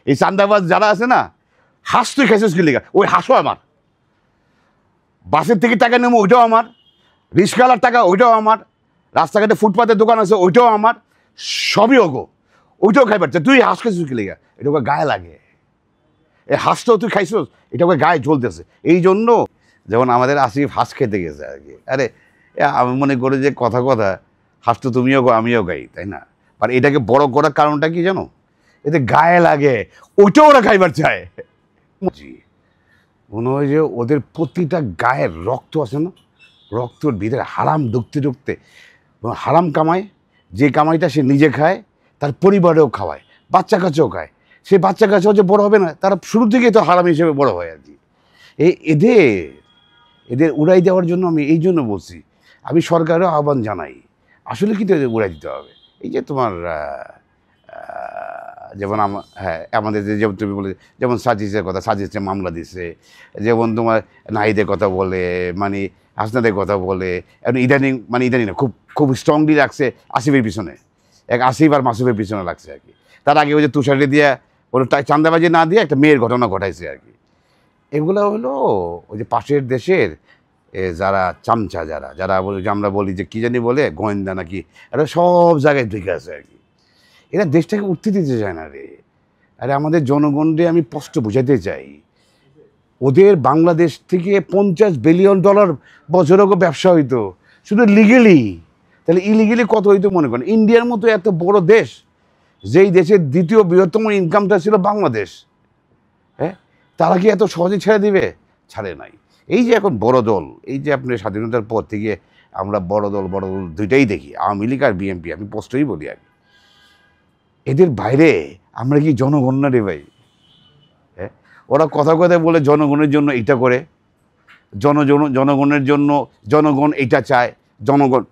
এই চান্দাবাজ যারা আছে না, হাঁস তুই খাইছিস কি লেগা, ওই হাঁসও আমার। বাসের থেকে টাকা নেবো ওইটাও আমার, রিক্সাওয়ালার টাকা ওইটাও আমার, রাস্তাঘাটে ফুটপাতের দোকান আছে ওইটাও আমার, সবই ওগো, ওইটাও খাইবার। তুই হাঁস খাইছিস কি লেগা, এটা ওকে গায়ে লাগে। এই হাঁসটাও তুই খাইছিস, এটা ওকে গায়ে জ্বলতেছে। এই জন্য যেমন আমাদের আসিফ হাঁস খেতে গেছে আর কি, আরে আমি মনে করি যে কথা হাঁস তো তুমিও গো আমিও গাই, তাই না? আর এটাকে বড় করার কারণটা কি জানো, এতে গায়ে লাগে, ওইটাও ওরা খাইবার চায়। মনে হয় যে ওদের প্রতিটা গায়ের রক্ত আছে না, রক্তর ভিতরে হারাম ঢুকতে ঢুকতে হারাম কামায়। যে কামাইটা সে নিজে খায়, তার পরিবারেও খাওয়ায়, বাচ্চা কাছেও খায়। সে বাচ্চা কাছেও যে বড় হবে না, তারা শুরু থেকেই তো হারাম হিসেবে বড় হয় আর কি। এদের উড়াই দেওয়ার জন্য আমি এই জন্য বলছি, আমি সরকারেরও আহ্বান জানাই, আসলে কিন্তু এদের উড়াই দিতে হবে। এই যে তোমার যেমন হ্যাঁ আমাদের যেমন তুমি বলে, যেমন সাজিসের কথা, সাজিসে মামলা দিছে, যেমন তোমার নাহিদের কথা বলে, মানে হাসনাদের কথা বলে, এখন ইদানিং না, খুব খুব স্ট্রংলি লাগছে আসিফের পিছনে, আসিফ আর মাসুফের পিছনে লাগছে আর কি। তার আগে ওই যে তুষারে দিয়া ওর চান্দাবাজি না দিয়ে একটা মেয়ের ঘটনা ঘটাইছে আর কি। এগুলো হলো ওই যে পাশের দেশের যারা চামচা, যারা বলি যে আমরা বলি যে কী জানি বলে গোয়েন্দা নাকি, এরা সব জায়গায় ঢুকে আছে আর কি। এরা দেশটাকে উঠতে দিতে চায় না রে। আরে আমাদের জনগণকে আমি স্পষ্ট বোঝাতে চাই, ওদের বাংলাদেশ থেকে $50 বিলিয়ন বছরও ব্যবসা হইতো শুধু লিগেলি, তাহলে ইলিগেলি কত হইতো মনে করেন। ইন্ডিয়ার মতো এত বড় দেশ, যেই দেশের দ্বিতীয় বৃহত্তম ইনকামটা ছিল বাংলাদেশ, হ্যাঁ, তারা কি এত সহজে ছেড়ে দিবে? ছাড়ে নাই। এই যে এখন বড় দল, এই যে আপনি স্বাধীনতার পর থেকে আমরা বড় দল দুইটাই দেখি, আওয়ামী লীগ আর বিএনপি, আমি স্পষ্টই বলি আর কি। এদের বাইরে আমরা কি জনগণ না রে ভাই? হ্যাঁ, ওরা কথা বলে জনগণের জন্য এটা করে, জনগণের জন্য জনগণ এটা চায়, জনগণ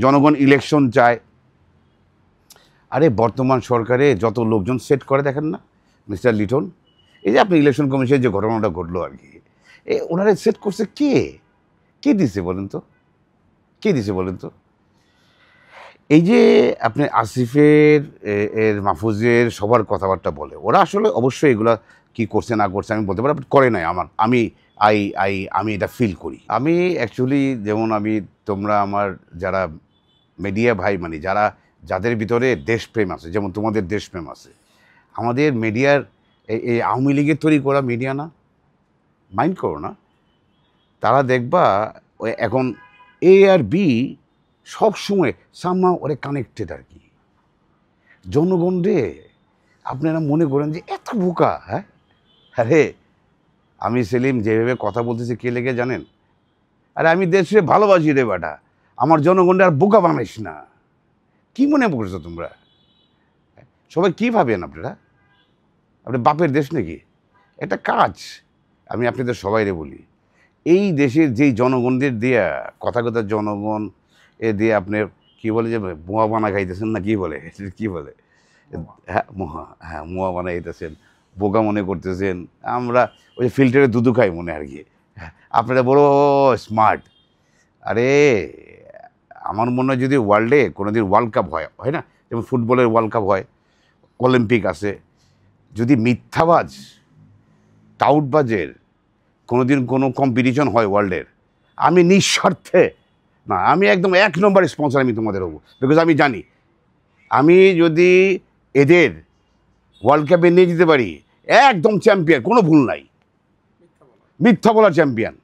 জনগণ ইলেকশন চায়। আরে বর্তমান সরকারে যত লোকজন সেট করে দেখেন না মিস্টার লিটন, এই যে আপনি ইলেকশন কমিশনের যে ঘটনাটা ঘটলো আর কি, ওনারা সেট করছে কে দিছে বলেন তো, কে দিছে বলেন তো? এই যে আপনি আসিফের মাহফুজের সবার কথাবার্তা বলে, ওরা আসলে অবশ্যই এগুলা কি করছে না করছে আমি বলতে পারি, করে নাই। আমি এটা ফিল করি। আমি অ্যাকচুয়ালি যেমন তোমরা আমার যারা মিডিয়া ভাই, মানে যাদের ভিতরে দেশপ্রেম আছে, যেমন তোমাদের দেশপ্রেম আছে, আমাদের মিডিয়ার এই আওয়ামী লীগের তৈরি করা মিডিয়া না, মাইন্ড করো না, তারা দেখবা এখন এ আর বি সবসময় সামা ওরে কানেক্টেড আর কি। জনগণ রে আপনারা মনে করেন যে এত বোকা? হ্যাঁ, আরে আমি সেলিম যেভাবে কথা বলতেছি কে লেগে জানেন? আরে আমি দেশে ভালোবাসি রে বেটা, আমার জনগণরা আর বোকা বানাইস না। কি মনে করছো তোমরা? সবাই কী ভাবেন আপনারা? আপনি বাপের দেশ নাকি? এটা কাজ। আমি আপনাদের সবাইরে বলি, এই দেশের যেই জনগণদের দিয়া কথা জনগণ দিয়ে আপনি কী বলে যে মোয়া বানা খাইতেছেন না, কী বলে হ্যাঁ মোয়া বানা খাইতেছেন, বোকা মনে করতেছেন। আমরা ওই ফিল্টারে দুধু খাই মনে আর কি, আপনারা বড় স্মার্ট। আরে আমার মনে হয় যদি ওয়ার্ল্ডে কোনো দিন ওয়ার্ল্ড কাপ হয় না, যেমন ফুটবলের ওয়ার্ল্ড কাপ হয়, অলিম্পিক আছে, যদি মিথ্যাবাজ টাউটবাজের কোনোদিন কোনো কম্পিটিশন হয় ওয়ার্ল্ডের, আমি নিঃস্বার্থে না, আমি একদম 1 নম্বর স্পন্সর আমি তোমাদের হবো। বিকজ আমি জানি আমি যদি এদের ওয়ার্ল্ড কাপে নিয়ে যেতে পারি, একদম চ্যাম্পিয়ন, কোনো ভুল নাই, মিথ্যা বলার চ্যাম্পিয়ন,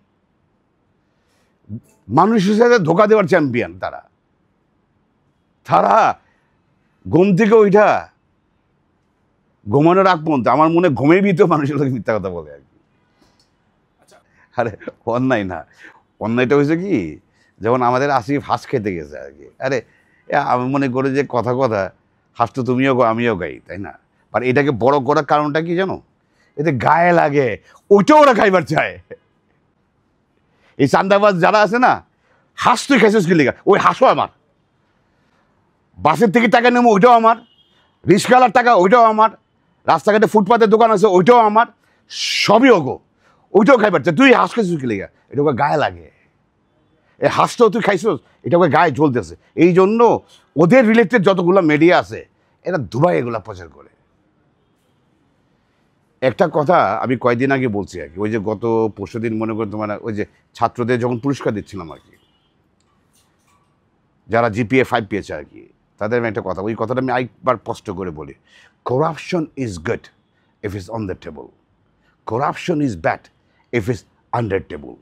মানুষের সাথে ধোকা দেওয়ার চ্যাম্পিয়ন। তারা ঘুম থেকে ওইটা ঘুমানোর আগ পর্যন্ত আমার মনে ঘুমের ভিতরে মানুষের লোক মিথ্যা কথা বলে আর কি। আরে অন্যায় না, অন্যায়টা হয়েছে কি, যেমন আমাদের আসিফ হাঁস খেতে গেছে আর কি। আরে আমি মনে করি যে কথা হাঁস তো তুমিও গো আমিও গাই, তাই না? আর এটাকে বড় করার কারণটা কি জানো, এতে গায়ে লাগে, ওইটাও ওরা খাইবার চায়। এই চান্দাবাজ যারা আছে না, হাঁস তুই খাইছিস কি লেগা, ওই হাঁসও আমার। বাসের থেকে টাকা নেবো ওইটাও আমার, রিক্সাওয়ালার টাকা ওইটাও আমার, রাস্তাঘাটে ফুটপাতের দোকান আছে ওইটাও আমার, সবই ওগো, ওইটাও খাইবার চায়। তুই হাঁস খাইছিস কি লেগা, এটা ওকে গায়ে লাগে। এই হাঁসটাও তুই খাইছিস, এটা ওকে গায়ে জ্বলতেছে। এই জন্য ওদের রিলেটেড যতগুলো মিডিয়া আছে, এরা দুবাই এগুলা প্রচার করে। একটা কথা আমি কয়েকদিন আগে বলছি আর কি, ওই যে গত পরশুদিন মনে করো তোমার ওই যে ছাত্রদের যখন পুরস্কার দিচ্ছিলাম আর কি, যারা জিপিএ 5 পেয়েছে আর কি, তাদের আমি একটা কথা, ওই কথাটা আমি আরেকবার স্পষ্ট করে বলি, corruption is good if is on the table, corruption is bad if is under table.